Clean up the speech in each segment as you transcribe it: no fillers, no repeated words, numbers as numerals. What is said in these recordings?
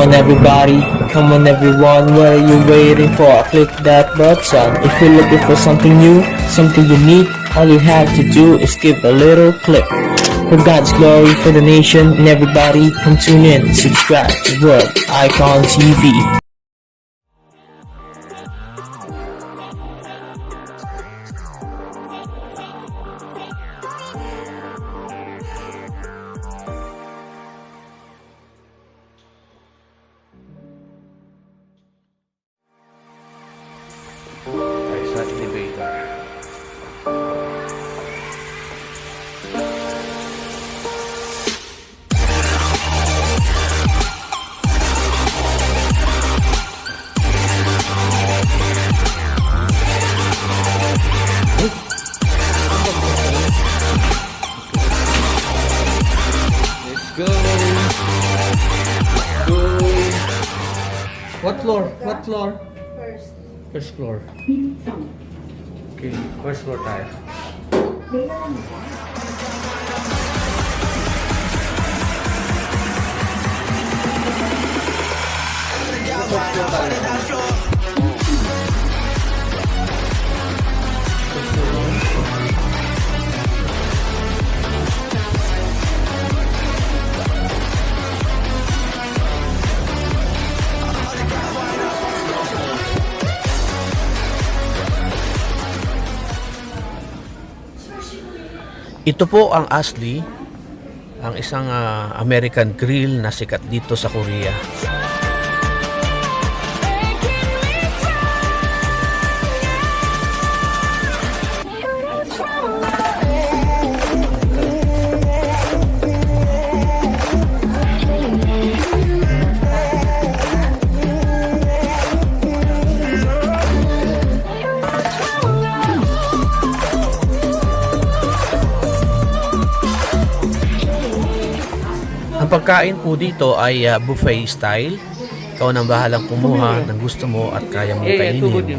on everybody, come on everyone, what are you waiting for? Click that button. If you're looking for something new, something unique, all you have to do is give a little click. For God's glory, for the nation, and everybody, come tune in, subscribe to World Icon TV. Ay, sa elevator. Let's go. Go. What floor? What floor? First floor. Okay, first floor tayo. First floor tayo. Ito po ang Ashley, ang isang American grill na sikat dito sa Korea. Ang pagkain po dito ay buffet style. Ikaw nang bahalang kumuha ng gusto mo at kaya mong kainin.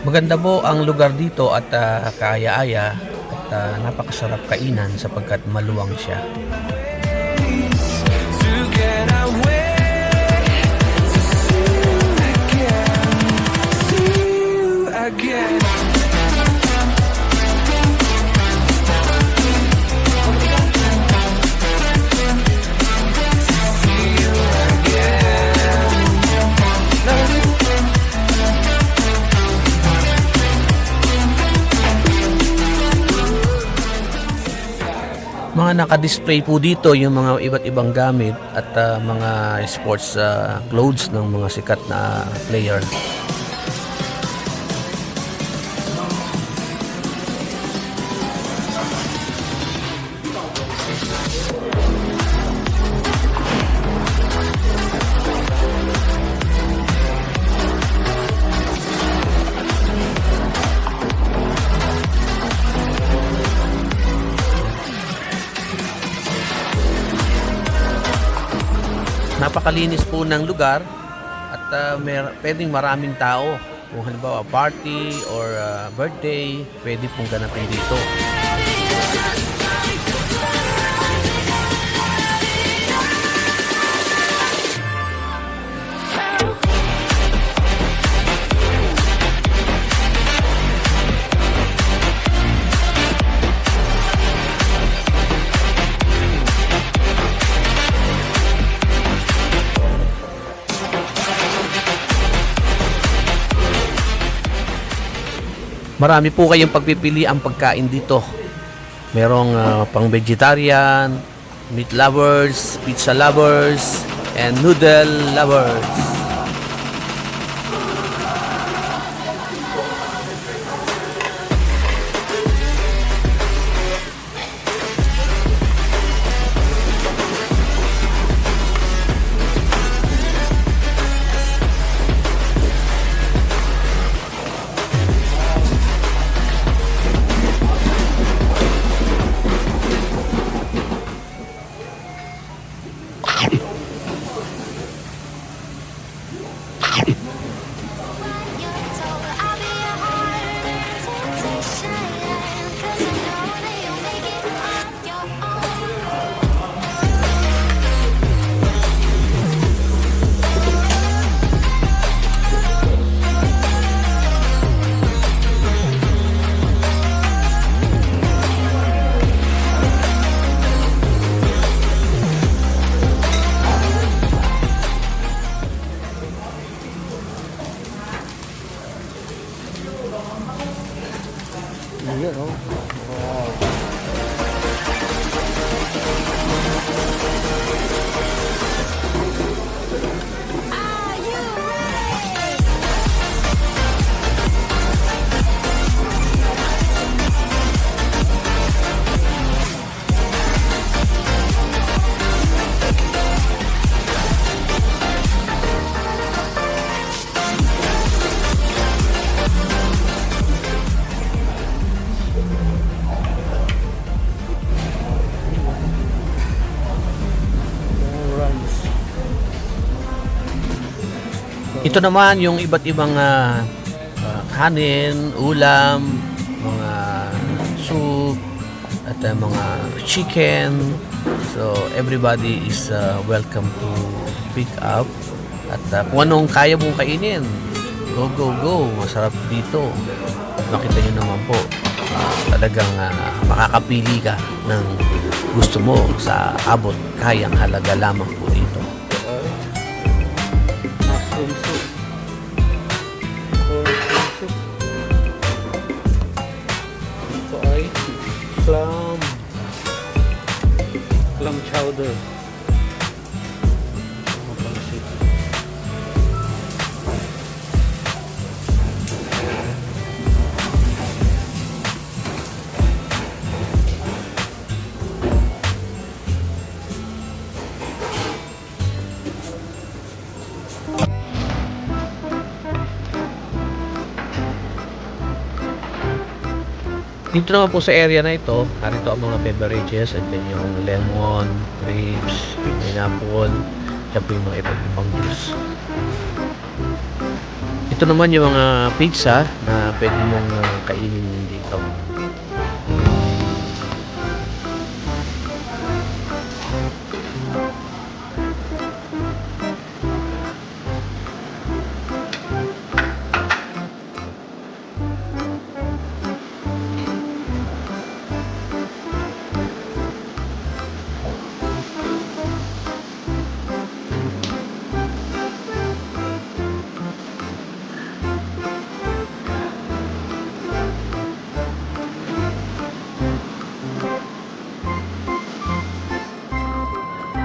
Maganda po ang lugar dito at kaaya-aya at napakasarap kainan sapagkat maluwang siya. Mga naka-display po dito yung mga iba't ibang gamit at mga sports clothes ng mga sikat na player. Napakalinis po ng lugar at pwedeng maraming tao. Kung halimbawa party or birthday, pwede pong ganapin dito. Marami po kayong pagpipili ang pagkain dito. Merong pang vegetarian, meat lovers, pizza lovers, and noodle lovers. Dito naman yung iba't ibang kanin, ulam, mga soup, at mga chicken. So everybody is welcome to pick up. At kung anong kaya mong kainin, go, go, go. Masarap dito. At makita nyo naman po, talagang makakapili ka ng gusto mo sa abot kayang halaga lamang po dito. Mushroom soup. Ito ay clam chowder. Dito naman po sa area na ito, narito ang mga beverages, and then yung lemon, grapes, pineapple, yan po yung mga iba't ibang juice. Ito naman yung mga pizza na pwede mong kainin dito.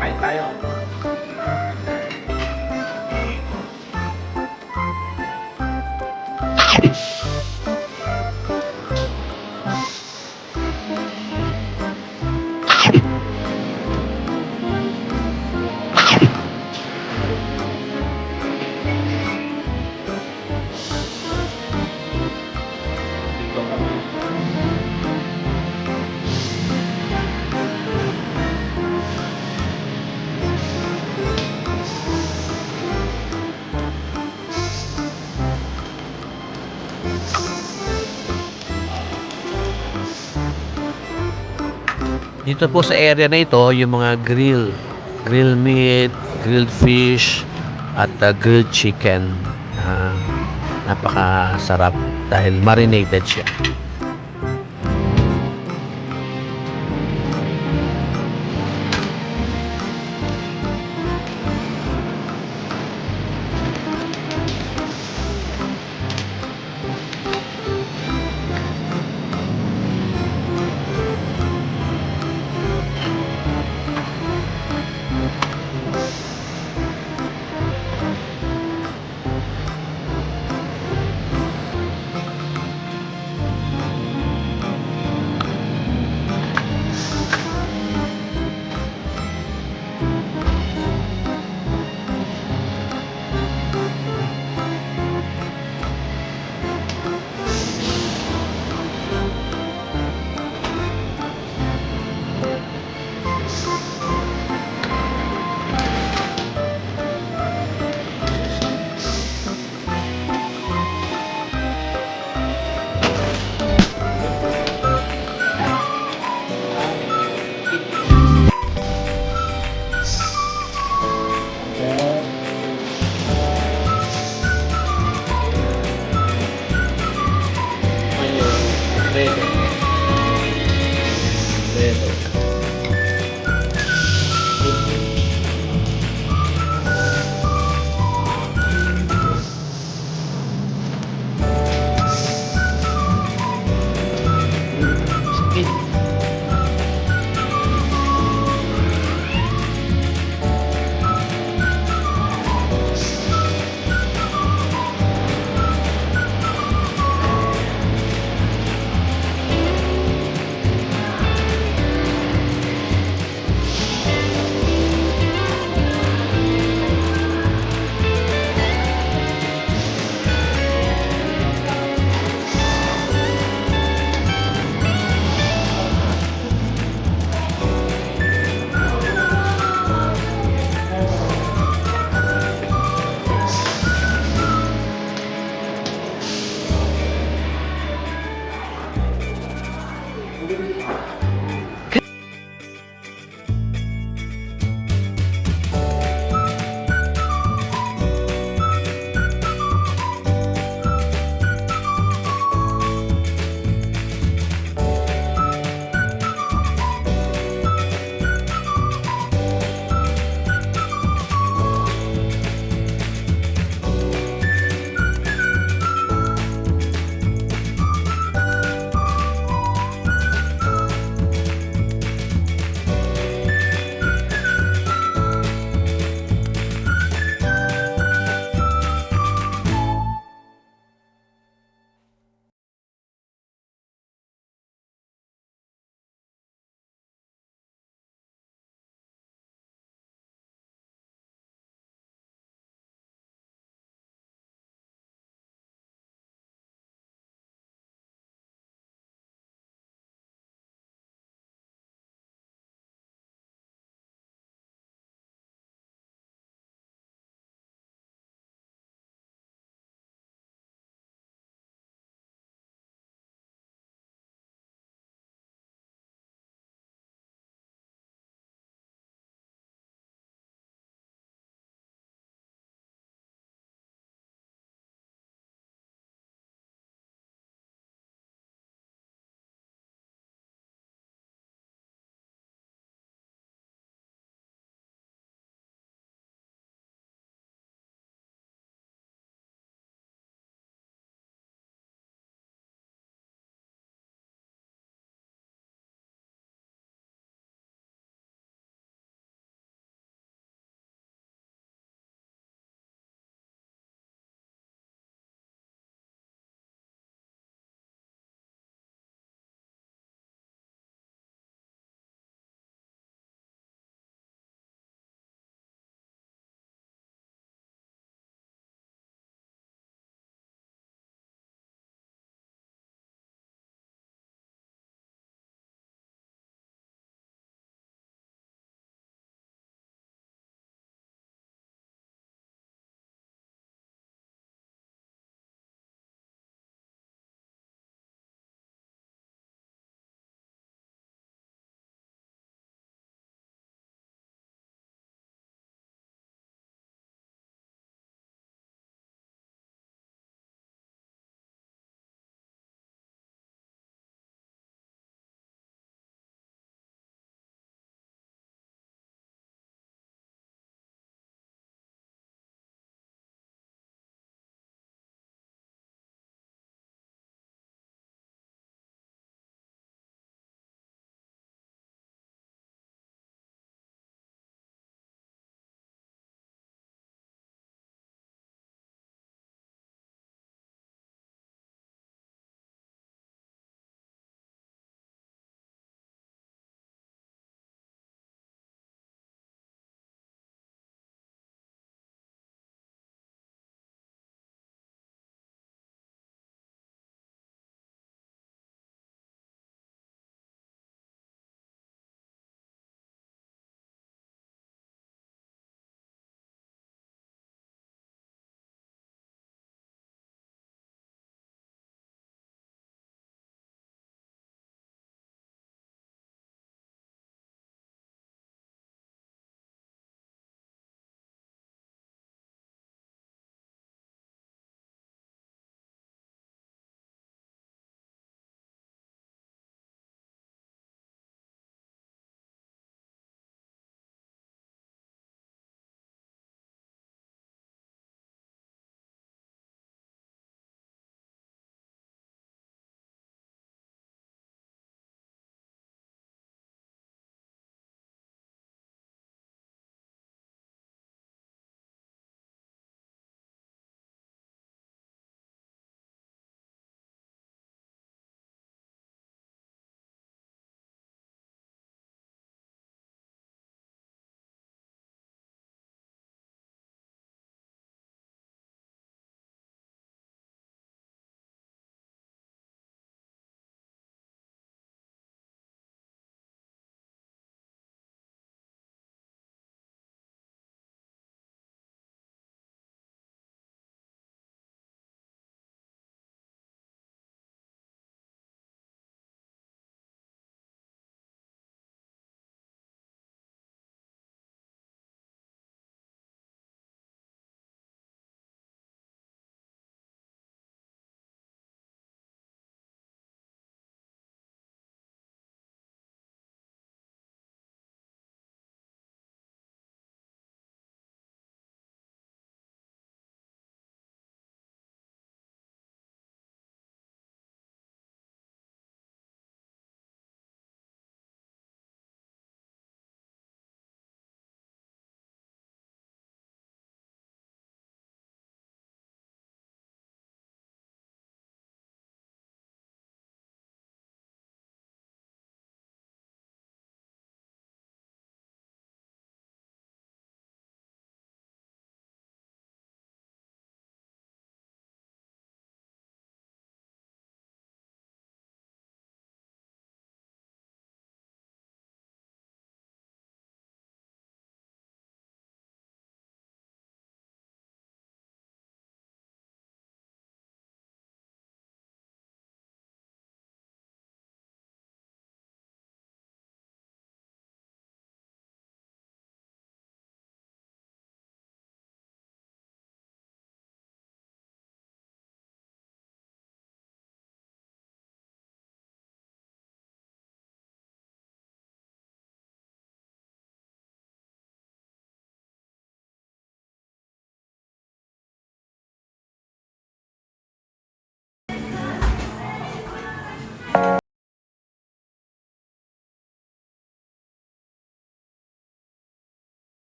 Kain tayo. Dito po sa area na ito, yung mga grilled meat, grilled fish, at grilled chicken. Napakasarap dahil marinated siya.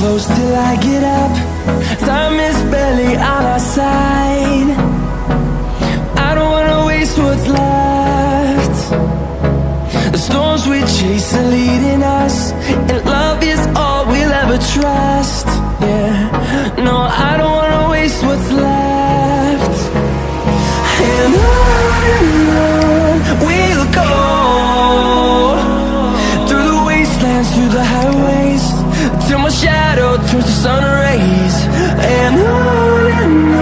close till I get up. Time is barely on our side. I don't wanna waste what's left. The storms we chase are leading us, and love is all we'll ever trust. Yeah, no, I don't wanna waste what's left. And on we'll go, through the wastelands, through the highways, till my shadow turns to sun rays. And on